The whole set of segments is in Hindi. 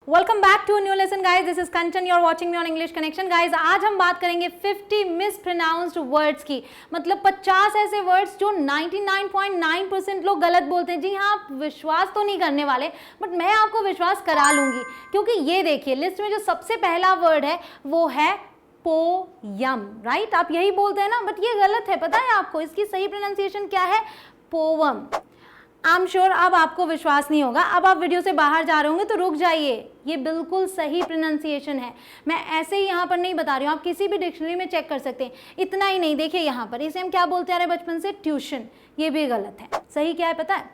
Welcome back to new lesson guys, this is Kanchan, you are watching me on English connection. Guys आज हम बात करेंगे 50 मिसप्रोनाउंस्ड वर्ड्स की, मतलब 50 ऐसे वर्ड्स जो 99.9% लोग गलत बोलते हैं। जी हाँ, आप विश्वास तो नहीं करने वाले, बट मैं आपको विश्वास करा लूंगी, क्योंकि ये देखिए लिस्ट में जो सबसे पहला वर्ड है वो है पोयम, राइट? आप यही बोलते हैं ना, बट ये गलत है, पता है आपको? इसकी सही प्रोनाउंसिएशन क्या है? पोवम। आई एम श्योर अब आपको विश्वास नहीं होगा। अब आप वीडियो से बाहर जा रहे होंगे तो रुक जाइए, ये बिल्कुल सही प्रोनाउंसिएशन है। मैं ऐसे ही यहाँ पर नहीं बता रही हूँ, आप किसी भी डिक्शनरी में चेक कर सकते हैं। इतना ही नहीं, देखिए यहाँ पर इसे हम क्या बोलते आ रहे हैं बचपन से? ट्यूशन। ये भी गलत है। सही क्या है पता है?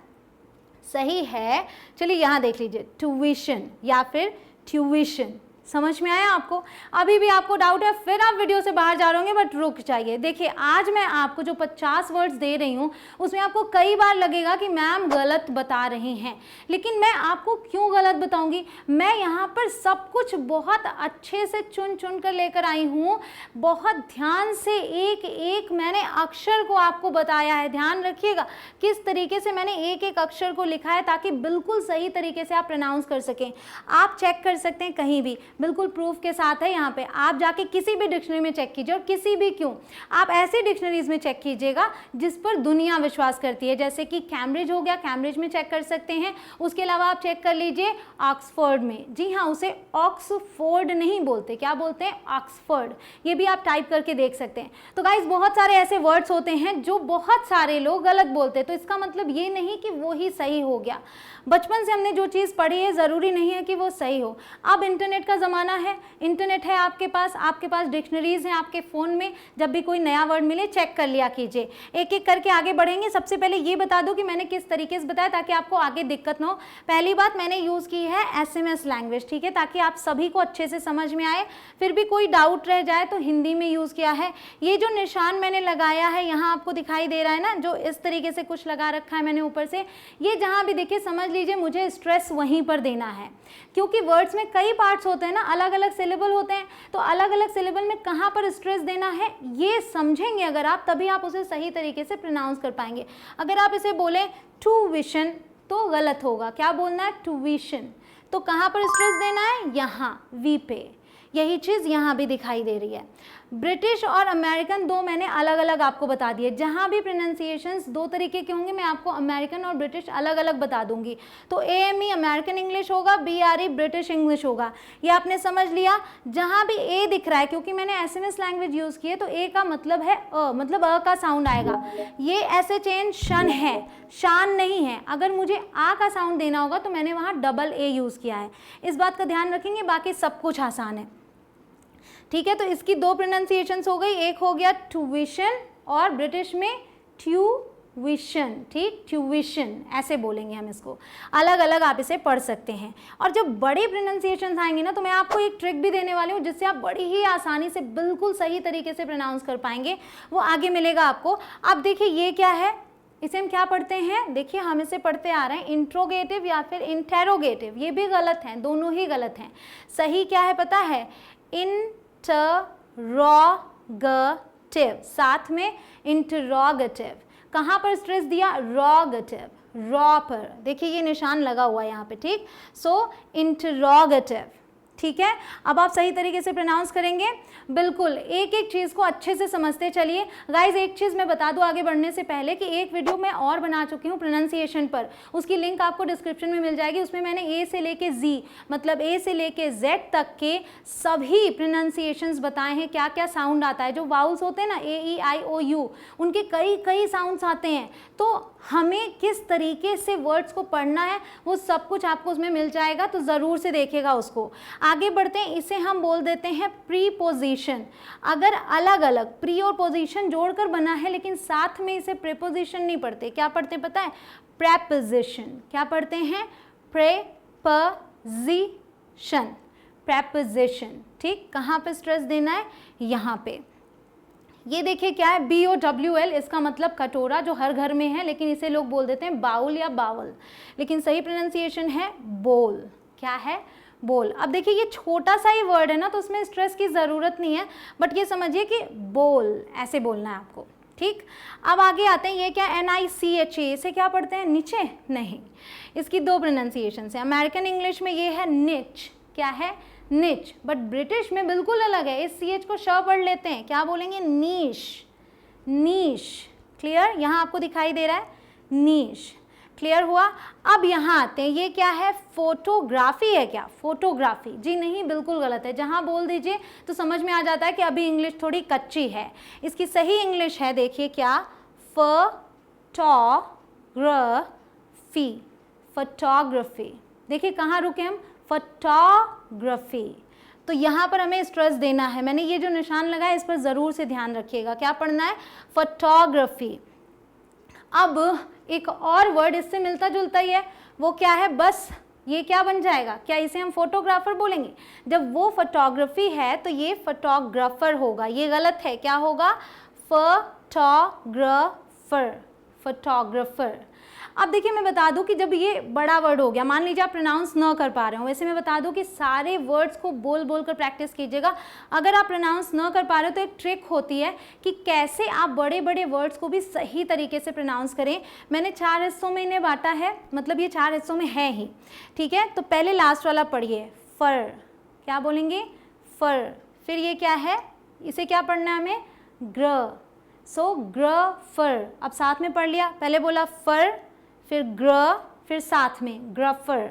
सही है, चलिए यहाँ देख लीजिए, ट्यूशन या फिर ट्यूशन। समझ में आया आपको? अभी भी आपको डाउट है, फिर आप वीडियो से बाहर जा रहे होंगे, बट रुक जाइए। देखिए आज मैं आपको जो 50 वर्ड्स दे रही हूँ उसमें आपको कई बार लगेगा कि मैम गलत बता रही हैं, लेकिन मैं आपको क्यों गलत बताऊंगी? मैं यहाँ पर सब कुछ बहुत अच्छे से चुन चुन कर लेकर आई हूँ। बहुत ध्यान से एक एक मैंने अक्षर को आपको बताया है। ध्यान रखिएगा किस तरीके से मैंने एक एक अक्षर को लिखा है, ताकि बिल्कुल सही तरीके से आप प्रोनाउंस कर सकें। आप चेक कर सकते हैं कहीं भी, बिल्कुल प्रूफ के साथ है। यहाँ पे आप जाके किसी भी डिक्शनरी में चेक कीजिए, और किसी भी क्यों, आप ऐसी डिक्शनरीज में चेक कीजिएगा जिस पर दुनिया विश्वास करती है, जैसे कि कैम्ब्रिज हो गया, कैम्ब्रिज में चेक कर सकते हैं। उसके अलावा आप चेक कर लीजिए ऑक्सफोर्ड में। जी हाँ, उसे ऑक्सफोर्ड नहीं बोलते, क्या बोलते हैं? ऑक्सफोर्ड। ये भी आप टाइप करके देख सकते हैं। तो गाइज बहुत सारे ऐसे वर्ड्स होते हैं जो बहुत सारे लोग गलत बोलते हैं, तो इसका मतलब ये नहीं कि वो ही सही हो गया। बचपन से हमने जो चीज़ पढ़ी है ज़रूरी नहीं है कि वो सही हो। अब इंटरनेट का ज़माना है, इंटरनेट है आपके पास डिक्शनरीज़ हैं आपके फ़ोन में। जब भी कोई नया वर्ड मिले चेक कर लिया कीजिए। एक एक करके आगे बढ़ेंगे। सबसे पहले ये बता दूं कि मैंने किस तरीके से बताया, ताकि आपको आगे दिक्कत ना हो। पहली बात, मैंने यूज़ की है SMS लैंग्वेज, ठीक है, ताकि आप सभी को अच्छे से समझ में आए। फिर भी कोई डाउट रह जाए तो हिंदी में यूज़ किया है। ये जो निशान मैंने लगाया है यहाँ आपको दिखाई दे रहा है ना, जो इस तरीके से कुछ लगा रखा है मैंने ऊपर से, ये जहाँ भी दिखे समझ लीजिए मुझे स्ट्रेस वहीं पर देना है, क्योंकि वर्ड्स में कई पार्ट्स होते हैं ना, अलग अलग सिलेबल होते हैं, तो अलग अलग सिलेबल में कहाँ पर स्ट्रेस देना है ये समझेंगे अगर आप, तभी आप उसे सही तरीके से प्रोनाउंस कर पाएंगे। अगर आप इसे बोले ट्यूशन तो गलत होगा। क्या बोलना है? ट्यूशन। तो कहाँ पर स्ट्रेस देना है? यहाँ, वी पे। यही चीज़ यहाँ भी दिखाई दे रही है। ब्रिटिश और अमेरिकन दो मैंने अलग अलग आपको बता दिए। जहाँ भी प्रोनाउंसिएशंस दो तरीके के होंगे, मैं आपको अमेरिकन और ब्रिटिश अलग अलग बता दूंगी। तो AME अमेरिकन इंग्लिश होगा, BRE ब्रिटिश इंग्लिश होगा। ये आपने समझ लिया। जहाँ भी A दिख रहा है, क्योंकि मैंने SMS लैंग्वेज यूज़ की है, तो A का मतलब है मतलब अ का साउंड आएगा। ये ऐसे चेंज शन है, शान नहीं है। अगर मुझे आ का साउंड देना होगा तो मैंने वहाँ डबल A यूज़ किया है। इस बात का ध्यान रखेंगे, बाकी सब कुछ आसान है, ठीक है। तो इसकी दो प्रोनाउंसिएशंस हो गई, एक हो गया ट्यूशन और ब्रिटिश में ट्यूशन, ठीक, ट्यूशन ऐसे बोलेंगे हम इसको। अलग अलग आप इसे पढ़ सकते हैं। और जब बड़े प्रोनाउंसिएशंस आएंगे ना, तो मैं आपको एक ट्रिक भी देने वाली हूँ जिससे आप बड़ी ही आसानी से बिल्कुल सही तरीके से प्रोनाउंस कर पाएंगे। वो आगे मिलेगा आपको। अब देखिए ये क्या है, इसे हम क्या पढ़ते हैं? देखिए हम इसे पढ़ते आ रहे हैं इंट्रोगेटिव या फिर इंटेरोगेटिव। ये भी गलत हैं, दोनों ही गलत हैं। सही क्या है पता है? इंटरोगेटिव, साथ में इंटरोगेटिव। कहाँ पर स्ट्रेस दिया? रोगेटिव, रॉ पर। देखिए ये निशान लगा हुआ है यहाँ पे, ठीक। सो इंटरोगेटिव, ठीक है। अब आप सही तरीके से प्रोनाउंस करेंगे। बिल्कुल एक एक चीज़ को अच्छे से समझते चलिए। गाइज एक चीज़ मैं बता दूं आगे बढ़ने से पहले कि एक वीडियो मैं और बना चुकी हूं प्रोनाउंसिएशन पर, उसकी लिंक आपको डिस्क्रिप्शन में मिल जाएगी। उसमें मैंने A से लेके Z, मतलब A से लेके Z तक के सभी प्रोनाउंसिएशंस बताए हैं। क्या क्या साउंड आता है, जो वाउल्स होते हैं ना, A, E, I, O, U, उनके कई कई साउंड्स आते हैं। तो हमें किस तरीके से वर्ड्स को पढ़ना है वो सब कुछ आपको उसमें मिल जाएगा, तो ज़रूर से देखिएगा उसको। आगे बढ़ते हैं। इसे हम बोल देते हैं प्रीपोजिशन। अगर अलग अलग प्री और पोजीशन जोड़कर बना है, लेकिन साथ में इसे प्रीपोजिशन नहीं पढ़ते, क्या पढ़ते पता है? प्रेपोजिशन। क्या पढ़ते हैं? प्रेपोजिशन, प्रेपोजिशन, ठीक। कहाँ पे स्ट्रेस देना है? यहाँ पे। ये देखिए क्या है? BOWL, इसका मतलब कटोरा, जो हर घर में है, लेकिन इसे लोग बोल देते हैं बाउल या बावल, लेकिन सही प्रोनाउंसिएशन है बोल। क्या है? बोल। अब देखिए ये छोटा सा ही वर्ड है ना, तो उसमें स्ट्रेस की ज़रूरत नहीं है, बट ये समझिए कि बोल ऐसे बोलना है आपको, ठीक। अब आगे आते हैं। ये क्या? NICHA, इसे क्या पढ़ते हैं? नीचे नहीं। इसकी दो प्रोनाउंसिएशन है। अमेरिकन इंग्लिश में ये है निच, क्या है, निच। बट ब्रिटिश में बिल्कुल अलग है, इस CH को श पढ़ लेते हैं, क्या बोलेंगे, नीश, नीश। क्लियर, यहाँ आपको दिखाई दे रहा है नीश, क्लियर हुआ। अब यहाँ आते हैं, ये क्या है, फोटोग्राफी है क्या, फोटोग्राफी, जी नहीं, बिल्कुल गलत है। जहाँ बोल दीजिए तो समझ में आ जाता है कि अभी इंग्लिश थोड़ी कच्ची है। इसकी सही इंग्लिश है, देखिए क्या, फोटोग्राफी, फोटोग्राफी। देखिए कहाँ रुके हम, फोटोग्राफी। तो यहाँ पर हमें स्ट्रेस देना है, मैंने ये जो निशान लगाया इस पर ज़रूर से ध्यान रखिएगा, क्या पढ़ना है, फोटोग्राफी। अब एक और वर्ड इससे मिलता जुलता ही है, वो क्या है, बस ये क्या बन जाएगा, क्या इसे हम फोटोग्राफर बोलेंगे। जब वो फोटोग्राफी है तो ये फोटोग्राफर होगा, ये गलत है, क्या होगा, फोटोग्राफर, फोटोग्राफर। अब देखिए मैं बता दूं कि जब ये बड़ा वर्ड हो गया, मान लीजिए आप प्रोनाउंस न कर पा रहे हो, वैसे मैं बता दूं कि सारे वर्ड्स को बोल बोल कर प्रैक्टिस कीजिएगा। अगर आप प्रोनाउंस न कर पा रहे हो तो एक ट्रिक होती है कि कैसे आप बड़े बड़े वर्ड्स को भी सही तरीके से प्रोनाउंस करें। मैंने 4 हिस्सों में इन्हें बांटा है, मतलब ये 4 हिस्सों में है ही, ठीक है। तो पहले लास्ट वाला पढ़िए, फर, क्या बोलेंगे, फर। फिर ये क्या है, इसे क्या पढ़ना है हमें, ग्र, सो ग्र फर। अब साथ में पढ़ लिया, पहले बोला फर, फिर ग्र, फिर साथ में ग्रफर,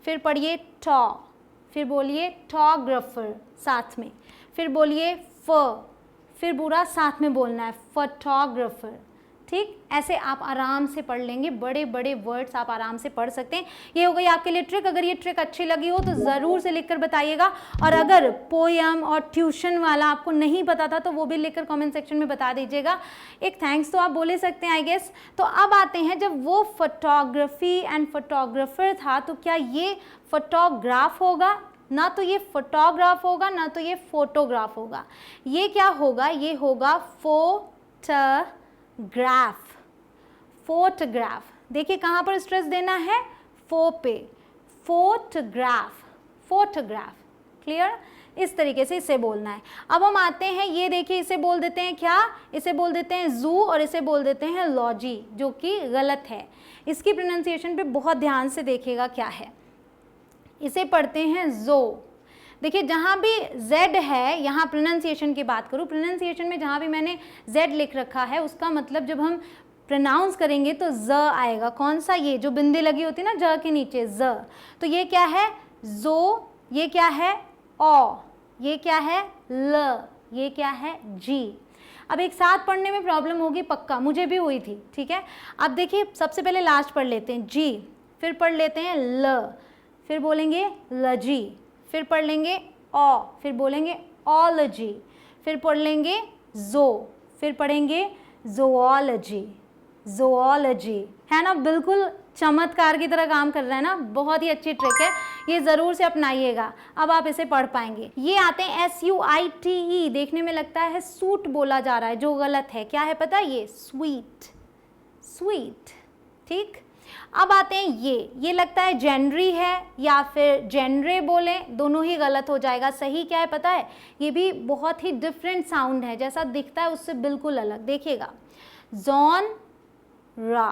फिर पढ़िए टॉ, फिर बोलिए टॉग्राफर साथ में, फिर बोलिए फ, फिर पूरा साथ में बोलना है, फोटोग्राफर। ठीक, ऐसे आप आराम से पढ़ लेंगे, बड़े बड़े वर्ड्स आप आराम से पढ़ सकते हैं। ये हो गई आपके लिए ट्रिक। अगर ये ट्रिक अच्छी लगी हो तो ज़रूर से लिखकर बताइएगा, और अगर पोयम और ट्यूशन वाला आपको नहीं पता था तो वो भी लिखकर कमेंट सेक्शन में बता दीजिएगा। एक थैंक्स तो आप बोले सकते हैं आई गेस। तो अब आते हैं, जब वो फोटोग्राफी एंड फोटोग्राफर था तो क्या ये फोटोग्राफ होगा, ना तो ये फोटोग्राफ होगा, ना तो ये फोटोग्राफ होगा। ये क्या होगा, ये होगा फोटोग्राफ, फोटोग्राफ। देखिए कहाँ पर स्ट्रेस देना है, फो पे, फोटोग्राफ, फोटोग्राफ। क्लियर, इस तरीके से इसे बोलना है। अब हम आते हैं, ये देखिए इसे बोल देते हैं क्या, इसे बोल देते हैं जू और इसे बोल देते हैं लॉजी, जो कि गलत है। इसकी प्रोनाउंसिएशन पे बहुत ध्यान से देखिएगा क्या है, इसे पढ़ते हैं जो। देखिए जहाँ भी Z है, यहाँ प्रोनाउंसिएशन की बात करूँ, प्रोनाउंसिएशन में जहाँ भी मैंने Z लिख रखा है उसका मतलब जब हम प्रोनाउंस करेंगे तो ज आएगा। कौन सा, ये जो बिंदी लगी होती है ना ज के नीचे, ज। तो ये क्या है, जो, ये क्या है, ओ, ये क्या है, ल, ये क्या है, जी। अब एक साथ पढ़ने में प्रॉब्लम होगी पक्का, मुझे भी हुई थी, ठीक है। अब देखिए सबसे पहले लास्ट पढ़ लेते हैं, जी, फिर पढ़ लेते हैं ल, फिर बोलेंगे लजी, फिर पढ़ लेंगे ओ, फिर बोलेंगे ओलॉजी, फिर पढ़ लेंगे जो, फिर पढ़ेंगे जोओलॉजी, जोओलॉजी। है ना, बिल्कुल चमत्कार की तरह काम कर रहा है ना, बहुत ही अच्छी ट्रिक है, ये ज़रूर से अपनाइएगा। अब आप इसे पढ़ पाएंगे। ये आते हैं SUITE, देखने में लगता है सूट बोला जा रहा है, जो गलत है। क्या है पता है, ये स्वीट, स्वीट। ठीक, अब आते हैं ये लगता है जेनरी है या फिर जेनरे बोले, दोनों ही गलत हो जाएगा। सही क्या है पता है, ये भी बहुत ही डिफरेंट साउंड है, जैसा दिखता है उससे बिल्कुल अलग। देखिएगा, जॉनरा,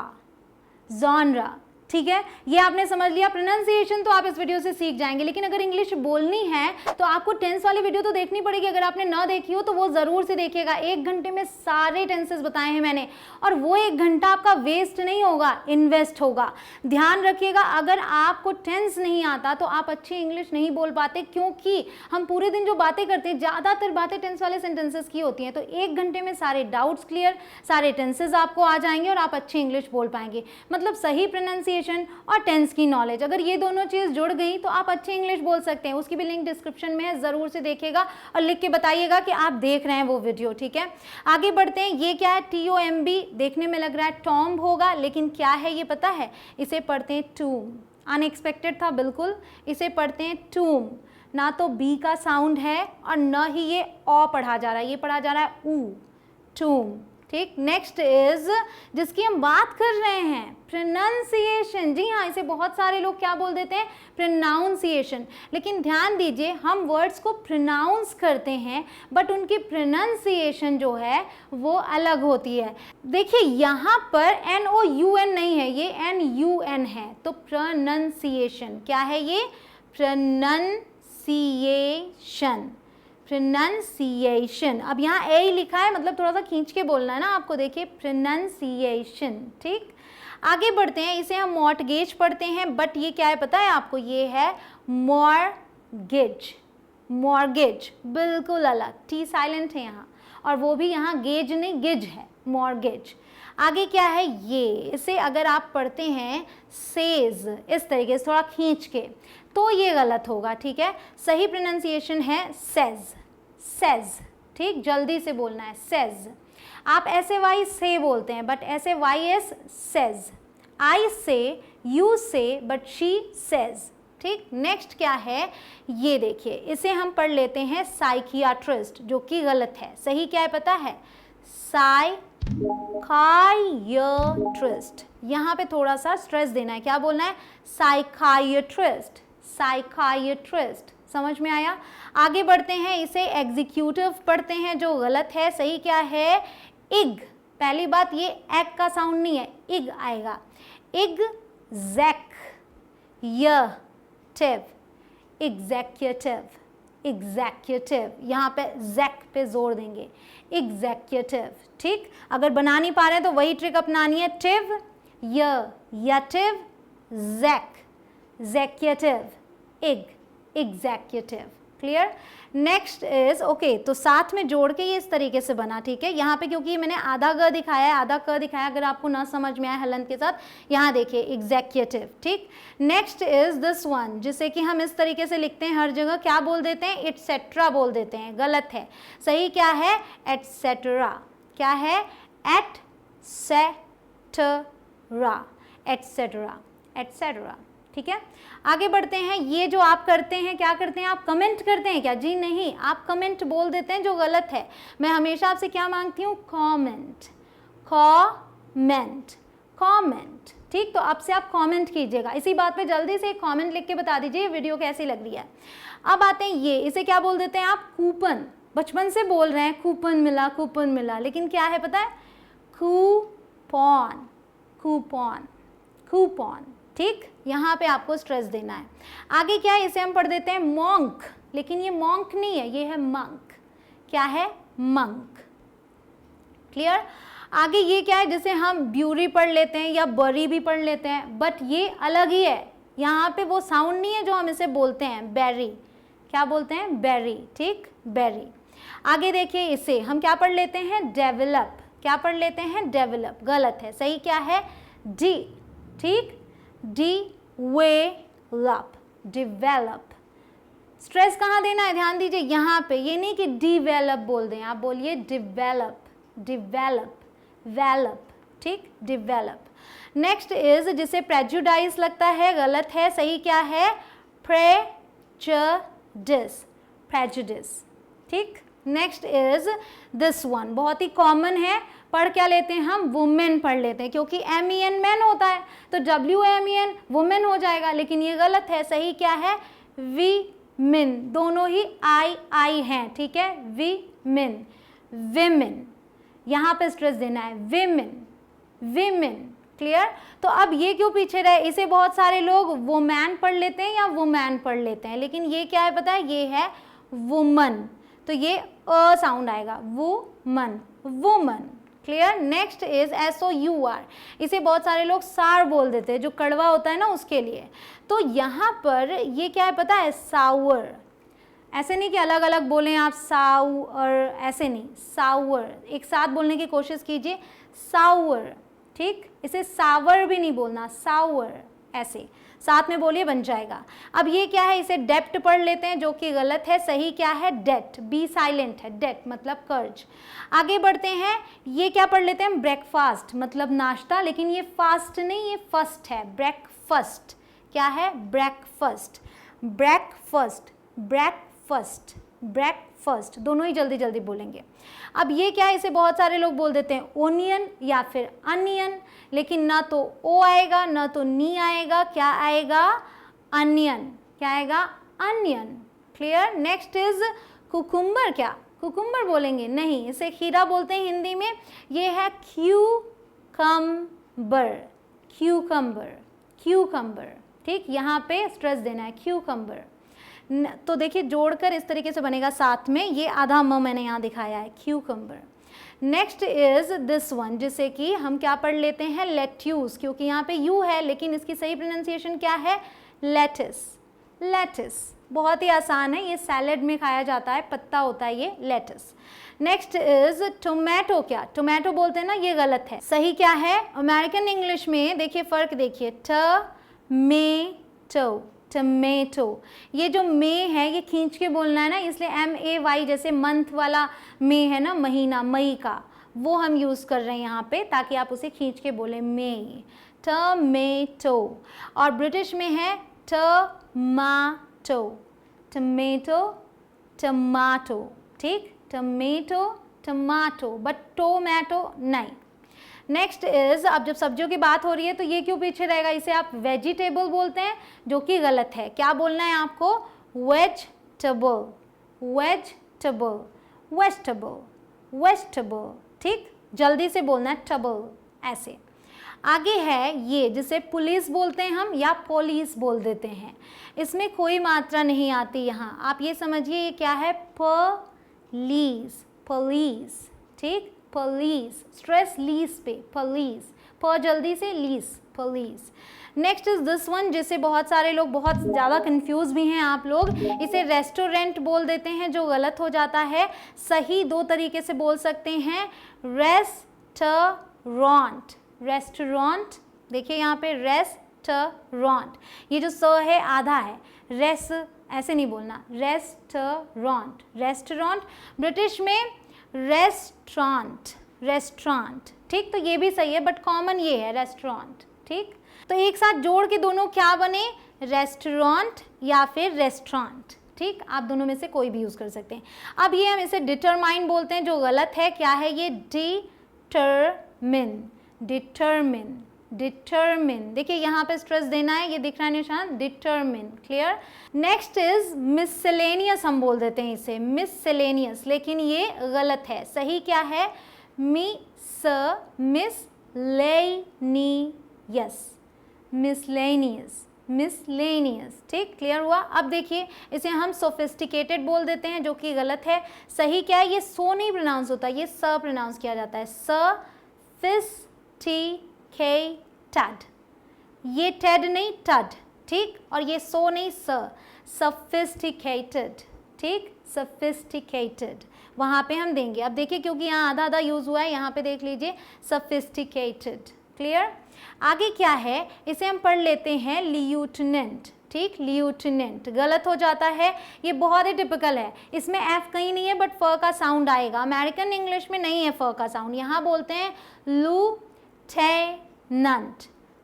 जॉनरा। ठीक है, ये आपने समझ लिया। प्रोनाउंसिएशन तो आप इस वीडियो से सीख जाएंगे, लेकिन अगर इंग्लिश बोलनी है तो आपको टेंस वाली वीडियो तो देखनी पड़ेगी। अगर आपने ना देखी हो तो वो ज़रूर से देखिएगा। 1 घंटे में सारे टेंसेस बताए हैं मैंने, और वो 1 घंटा आपका वेस्ट नहीं होगा, इन्वेस्ट होगा। ध्यान रखिएगा, अगर आपको टेंस नहीं आता तो आप अच्छी इंग्लिश नहीं बोल पाते, क्योंकि हम पूरे दिन जो बातें करते हैं ज़्यादातर बातें टेंस वाले सेंटेंसेस की होती हैं। तो 1 घंटे में सारे डाउट्स क्लियर, सारे टेंसेस आपको आ जाएंगे और आप अच्छी इंग्लिश बोल पाएंगे। मतलब सही प्रोनाउंसिएशन और टेंस की नॉलेज, अगर ये दोनों चीज़ जुड़ गई तो आप अच्छी इंग्लिश बोल सकते हैं। उसकी भी लिंक डिस्क्रिप्शन में है, ज़रूर से देखिएगा और लिख के बताइएगा कि आप देख रहे हैं वो वीडियो। ठीक है, आगे बढ़ते हैं। ये क्या है, TOMB, देखने में लग रहा है टॉम्ब होगा, लेकिन क्या है ये पता है, इसे पढ़ते हैं टूम। अनएक्सपेक्टेड था बिल्कुल, इसे पढ़ते हैं टूम। ना तो बी का साउंड है और न ही ये ओ पढ़ा जा रहा है, ये पढ़ा जा रहा है ऊ, टूम। ठीक, नेक्स्ट इज जिसकी हम बात कर रहे हैं, प्रोनाउंसिएशन। जी हाँ, इसे बहुत सारे लोग क्या बोल देते हैं, प्रोनाउंसिएशन। लेकिन ध्यान दीजिए, हम वर्ड्स को प्रोनाउंस करते हैं बट उनकी प्रोनाउंसिएशन जो है वो अलग होती है। देखिए यहाँ पर NOUN नहीं है, ये NUN है। तो प्रोनाउंसिएशन क्या है, ये प्रोनाउंसिएशन, प्रोनाउंसिएशन। अब यहाँ ए लिखा है, मतलब थोड़ा सा खींच के बोलना है ना आपको। देखिए प्रोनाउंसिएशन, ठीक। आगे बढ़ते हैं, इसे हम मॉर्टगेज पढ़ते हैं, बट ये क्या है पता है आपको, ये है मॉर्गेज। मॉर्गेज बिल्कुल अलग, टी साइलेंट है यहाँ, और वो भी यहाँ गेज नहीं, गिज है, मॉर्गेज। आगे क्या है ये, इसे अगर आप पढ़ते हैं सेज इस तरीके से थोड़ा खींच के, तो ये गलत होगा, ठीक है। सही प्रोनाउंसिएशन है सेज, सेज, ठीक, जल्दी से बोलना है सेज। आप ऐसे वाई से बोलते हैं, बट ऐसे वाई एस सेज। आई से, यू से, बट शी सेज, ठीक। नेक्स्ट क्या है ये देखिए, इसे हम पढ़ लेते हैं साइकियाट्रिस्ट, जो कि गलत है। सही क्या है पता है, साइकाइट्रिस्ट। यहाँ पे थोड़ा सा स्ट्रेस देना है, क्या बोलना है, साइकाइट्रिस्ट, साइकाइट्रिस्ट। समझ में आया। आगे बढ़ते हैं, इसे एग्जीक्यूटिव पढ़ते हैं, जो गलत है। सही क्या है, इग। पहली बात, ये एग का साउंड नहीं है, इग आएगा। इग जैक टिव, एग्जीक्यूटिव, एग्जीक्यूटिव, यहाँ पे जैक पे जोर देंगे, एग्जीक्यूटिव, ठीक। अगर बना नहीं पा रहे हैं तो वही ट्रिक अपनानी है, टिव या टिव, जैक, जैक्यूटिव, इग, executive. Clear. Next is okay, तो साथ में जोड़ के ये इस तरीके से बना, ठीक है। यहाँ पे क्योंकि मैंने आधा ग दिखाया है, आधा क दिखाया, अगर आपको ना समझ में आए हलंत के साथ, यहाँ देखिए एग्जीक्यूटिव, ठीक। नेक्स्ट इज दिस वन, जिसे कि हम इस तरीके से लिखते हैं हर जगह, क्या बोल देते हैं, एटसेट्रा बोल देते हैं, गलत है। सही क्या है, एटसेट्रा। क्या है, एटसेट्रा, एटसेट्रा, एटसेट्रा, ठीक है। आगे बढ़ते हैं, ये जो आप करते हैं, क्या करते हैं आप, कमेंट करते हैं क्या, जी नहीं, आप कमेंट बोल देते हैं, जो गलत है। मैं हमेशा आपसे क्या मांगती हूँ, कमेंट, कमेंट, कमेंट, ठीक। तो अब से आप कमेंट कीजिएगा। इसी बात पे जल्दी से एक कमेंट लिख के बता दीजिए वीडियो कैसी लग रही है। अब आते हैं ये, इसे क्या बोल देते हैं आप, कूपन। बचपन से बोल रहे हैं कूपन मिला, कूपन मिला, लेकिन क्या है पता है, कूपन, कूपन, कूपन, ठीक। यहाँ पे आपको स्ट्रेस देना है। आगे क्या है, इसे हम पढ़ देते हैं मॉन्क, लेकिन ये मॉन्क नहीं है, ये है मंक। क्या है, मंक। क्लियर। आगे ये क्या है, जिसे हम ब्यूरी पढ़ लेते हैं या बरी भी पढ़ लेते हैं, बट ये अलग ही है। यहाँ पे वो साउंड नहीं है जो हम इसे बोलते हैं, बेरी। क्या बोलते हैं, बेरी, ठीक, बेरी। आगे देखिए, इसे हम क्या पढ़ लेते हैं, डेवलप। क्या पढ़ लेते हैं, डेवलप, गलत है। सही क्या है, डी, ठीक, डेवलप, डेवलप। स्ट्रेस कहाँ देना है, ध्यान दीजिए यहाँ पे, ये नहीं कि डेवलप बोल दें, आप बोलिए डेवलप, डेवलप, वेलप, ठीक, डेवलप। नेक्स्ट इज, जिसे प्रेजुडाइज लगता है, गलत है। सही क्या है, प्रेजुडिस, प्रेजुडिस, ठीक। नेक्स्ट इज दिस वन, बहुत ही कॉमन है, पढ़ क्या लेते हैं हम, वुमेन पढ़ लेते हैं, क्योंकि MEN मैन होता है, तो WMEN वुमेन हो जाएगा, लेकिन ये गलत है। सही क्या है, वीमेन, दोनों ही आई हैं, ठीक है, वीमेन, विमेन, यहाँ पे स्ट्रेस देना है, विमेन, विमेन। क्लियर। तो अब ये क्यों पीछे रहे, इसे बहुत सारे लोग वुमैन पढ़ लेते हैं या वुमैन पढ़ लेते हैं, लेकिन ये क्या है पता है, ये है वुमन, तो ये अ साउंड आएगा, woman, woman. Clear. Next is SOUR, इसे बहुत सारे लोग सार बोल देते हैं, जो कड़वा होता है ना उसके लिए। तो यहाँ पर ये क्या है पता है, सावर। ऐसे नहीं कि अलग अलग बोलें आप, सावर, ऐसे नहीं, सावर, एक साथ बोलने की कोशिश कीजिए, सावर, ठीक। इसे सावर भी नहीं बोलना, सावर, ऐसे साथ में बोलिए, बन जाएगा। अब ये क्या है, इसे डेप्ट पढ़ लेते हैं, जो कि गलत है। सही क्या है, डेट, बी साइलेंट है, डेट मतलब कर्ज। आगे बढ़ते हैं, ये क्या पढ़ लेते हैं, ब्रेकफास्ट मतलब नाश्ता, लेकिन ये फास्ट नहीं, ये फर्स्ट है, ब्रेकफास्ट। क्या है, ब्रेकफास्ट, ब्रेकफास्ट, ब्रेकफास्ट, ब्रेकफास्ट, दोनों ही जल्दी जल्दी बोलेंगे। अब ये क्या है, इसे बहुत सारे लोग बोल देते हैं ओनियन या फिर अनियन, लेकिन ना तो ओ आएगा ना तो नी आएगा, क्या आएगा, अनियन। क्या आएगा, onion. Clear. Next is cucumber, क्या कुकुम्बर बोलेंगे, नहीं, इसे खीरा बोलते हैं हिंदी में, ये है क्यूकम्बर, क्यूकम्बर, क्यूकम्बर, ठीक, यहाँ पे स्ट्रेस देना है, क्यूकम्बर। तो देखिए जोड़कर इस तरीके से बनेगा साथ में, ये आधा म मैंने यहाँ दिखाया है, cucumber. Next is this one, जिसे कि हम क्या पढ़ लेते हैं, लेट्यूस, क्योंकि यहाँ पे यू है लेकिन इसकी सही प्रोनाउंसिएशन क्या है, लेटिस। लेटिस बहुत ही आसान है, ये सैलेड में खाया जाता है, पत्ता होता है ये लेटिस। Next is tomato. क्या टोमेटो बोलते हैं ना, ये गलत है, सही क्या है, अमेरिकन इंग्लिश में देखिए फ़र्क देखिए, टमेटो, टमेटो, ये जो मे है ये खींच के बोलना है ना, इसलिए MAY, जैसे मंथ वाला मे है ना, महीना, मई का, वो हम यूज़ कर रहे हैं यहाँ पे ताकि आप उसे खींच के बोले, मे, टमेटो। और ब्रिटिश में है टमाटो, टमेटो, टमाटो, ठीक, टमेटो, टमाटो, बट टोमेटो नहीं। नेक्स्ट इज, अब जब सब्जियों की बात हो रही है तो ये क्यों पीछे रहेगा, इसे आप वेजिटेबल बोलते हैं, जो कि गलत है। क्या बोलना है आपको, वेजिटेबल, वेजिटेबल, वेजिटेबल, वेजिटेबल, ठीक, जल्दी से बोलना है, टबल, ऐसे। आगे है ये, जिसे पुलिस बोलते हैं हम, या पुलिस बोल देते हैं, इसमें कोई मात्रा नहीं आती यहाँ, आप ये समझिए ये क्या है, पुलिस, पुलिस, ठीक, पुलिस, स्ट्रेस लीस पे, पुलिस, प जल्दी से, lease, police. Next is this one, जिसे बहुत सारे लोग बहुत ज़्यादा कंफ्यूज भी हैं आप लोग, इसे रेस्टोरेंट बोल देते हैं, जो गलत हो जाता है। सही दो तरीके से बोल सकते हैं, रेस्टोरेंट, रेस्टोरेंट, देखिए यहाँ पे रेस्टोरेंट, ये जो स है आधा है, रेस ऐसे नहीं बोलना, रेस्टोरेंट, रेस्टोरेंट। ब्रिटिश में रेस्टोरेंट, रेस्टोरेंट, ठीक, तो ये भी सही है, बट कॉमन ये है रेस्टोरेंट, ठीक। तो एक साथ जोड़ के दोनों क्या बने, रेस्टोरेंट या फिर रेस्टोरेंट, ठीक, आप दोनों में से कोई भी यूज़ कर सकते हैं। अब ये हम इसे डिटरमाइन बोलते हैं, जो गलत है। क्या है ये, डिटरमिन, डिटरमिन, डिटरमिन, देखिए यहाँ पे स्ट्रेस देना है, ये दिख रहा है निशान, determine, clear. Next is miscellaneous, हम बोल देते हैं इसे मिसलेनियस, लेकिन ये गलत है। सही क्या है, मिसलेनियस, मिसलेनियस, मिसलेनियस, ठीक, क्लियर हुआ। अब देखिए इसे हम सोफिस्टिकेटेड बोल देते हैं, जो कि गलत है। सही क्या है, ये सो नहीं प्रोनाउंस होता, ये स प्रोनाउंस किया जाता है, सफिस्टिकेटेड, ये टेड नहीं, टड, ठीक, और ये सो नहीं, सफिस्टिकेटेड, ठीक, सफिस्टिकेटेड, वहाँ पे हम देंगे। अब देखिए क्योंकि यहाँ आधा आधा यूज़ हुआ है, यहाँ पे देख लीजिए, सफिस्टिकेटेड, क्लियर। आगे क्या है, इसे हम पढ़ लेते हैं लियूटेनेंट, ठीक, लियूटेनेंट, गलत हो जाता है, ये बहुत ही टिपिकल है, इसमें एफ कहीं नहीं है बट फ का साउंड आएगा। अमेरिकन इंग्लिश में नहीं है फ का साउंड, यहाँ बोलते हैं लूटेनेंट,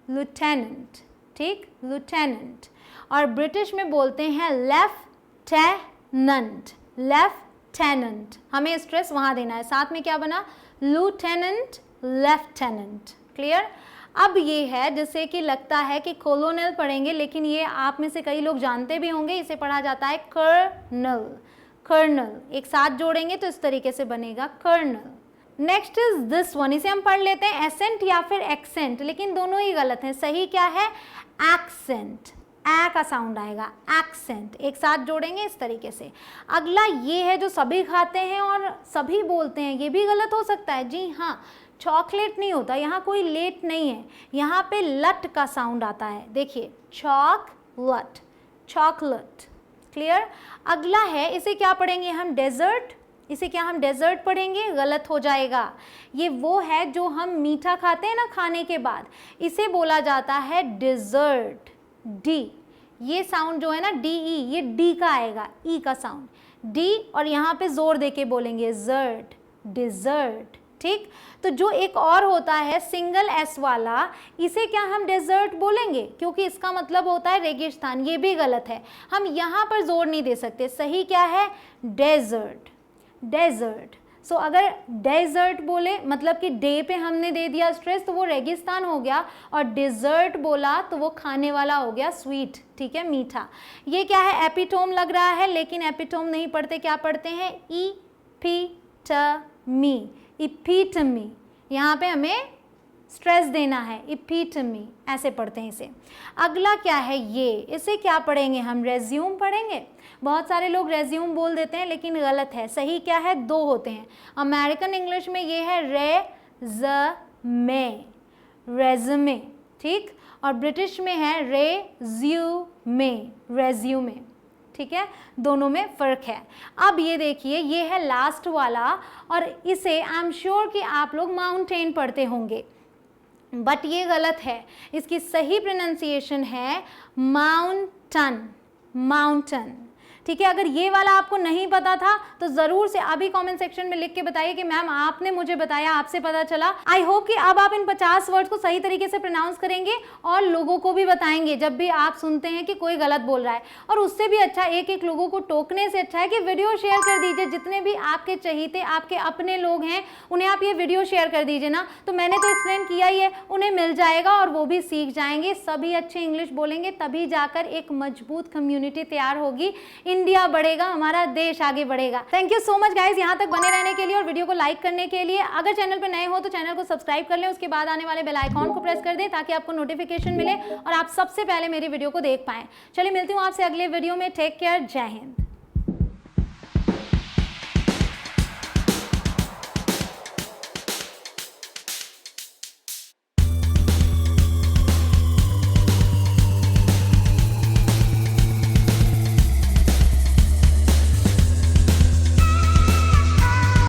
लूटेनेंट, ठीक, लूटेनेंट। और ब्रिटिश में बोलते हैं लेफ्टेनेंट, लेफ्टेनेंट, हमें स्ट्रेस वहाँ देना है। साथ में क्या बना, लूटेनेंट, लेफ्टेनेंट, क्लियर। अब ये है जिसे कि लगता है कि कॉलोनल पढ़ेंगे, लेकिन ये आप में से कई लोग जानते भी होंगे, इसे पढ़ा जाता है कर्नल, कर्नल, एक साथ जोड़ेंगे तो इस तरीके से बनेगा colonel. Next is this one, इसे हम पढ़ लेते हैं एसेंट या फिर एक्सेंट, लेकिन दोनों ही गलत हैं। सही क्या है, एक्सेंट, ए का साउंड आएगा, एक्सेंट, एक साथ जोड़ेंगे इस तरीके से। अगला ये है जो सभी खाते हैं और सभी बोलते हैं, ये भी गलत हो सकता है। जी हाँ, चॉकलेट नहीं होता, यहाँ कोई लेट नहीं है, यहाँ पे लट का साउंड आता है, देखिए चॉकलेट, चॉकलेट, क्लियर। अगला है, इसे क्या पढ़ेंगे हम, डेजर्ट, इसे क्या हम डेजर्ट पढ़ेंगे, गलत हो जाएगा। ये वो है जो हम मीठा खाते हैं ना खाने के बाद, इसे बोला जाता है डिज़र्ट, डी, ये साउंड जो है ना डी ई, ये डी का आएगा, ई का साउंड, डी, और यहाँ पे जोर देके बोलेंगे जर्ट, डिज़र्ट, ठीक। तो जो एक और होता है सिंगल एस वाला, इसे क्या हम डेजर्ट बोलेंगे, क्योंकि इसका मतलब होता है रेगिस्तान, ये भी गलत है, हम यहाँ पर जोर नहीं दे सकते। सही क्या है, डेजर्ट, डेजर्ट। सो अगर डेजर्ट बोले मतलब कि डे पे हमने दे दिया स्ट्रेस, तो वो रेगिस्तान हो गया, और डिज़र्ट बोला तो वो खाने वाला हो गया, स्वीट, ठीक है, मीठा। ये क्या है, एपिटोम लग रहा है, लेकिन एपिटोम नहीं पढ़ते, क्या पढ़ते हैं, इपीटमी, इपीटमी, यहाँ पे हमें स्ट्रेस देना है, इपीटमी, ऐसे पढ़ते हैं इसे। अगला क्या है ये, इसे क्या पढ़ेंगे हम, रेज्यूम पढ़ेंगे। बहुत सारे लोग रेज्यूम बोल देते हैं लेकिन गलत है, सही क्या है, 2 होते हैं। अमेरिकन इंग्लिश में ये है रेज़मे, रेज़मे, ठीक, और ब्रिटिश में है रेज़्यूमे, रेज़्यूमे, ठीक है, दोनों में फ़र्क है। अब ये देखिए, ये है लास्ट वाला और इसे आई एम श्योर कि आप लोग माउंटेन पढ़ते होंगे, बट ये गलत है। इसकी सही प्रोनाउंसिएशन है माउंटन, माउंटन, ठीक है। अगर ये वाला आपको नहीं पता था तो ज़रूर से अभी कमेंट सेक्शन में लिख के बताइए कि मैम आपने मुझे बताया, आपसे पता चला। आई होप कि अब आप इन 50 वर्ड्स को सही तरीके से प्रोनाउंस करेंगे और लोगों को भी बताएंगे जब भी आप सुनते हैं कि कोई गलत बोल रहा है। और उससे भी अच्छा, एक एक लोगों को टोकने से अच्छा है कि वीडियो शेयर कर दीजिए। जितने भी आपके चहीते, आपके अपने लोग हैं, उन्हें आप ये वीडियो शेयर कर दीजिए ना, तो मैंने तो एक्सप्लेन किया ही है, उन्हें मिल जाएगा और वो भी सीख जाएंगे। सभी अच्छे इंग्लिश बोलेंगे तभी जाकर एक मजबूत कम्युनिटी तैयार होगी, इंडिया बढ़ेगा, हमारा देश आगे बढ़ेगा। Thank you so much guys यहाँ तक बने रहने के लिए और वीडियो को लाइक करने के लिए। अगर चैनल पे नए हो तो चैनल को सब्सक्राइब कर लें, उसके बाद आने वाले बेल आइकॉन को प्रेस कर दें ताकि आपको नोटिफिकेशन मिले और आप सबसे पहले मेरी वीडियो को देख पाएं। चलिए मिलती हूँ आपसे अगले वीडियो में। टेक केयर, जय हिंद।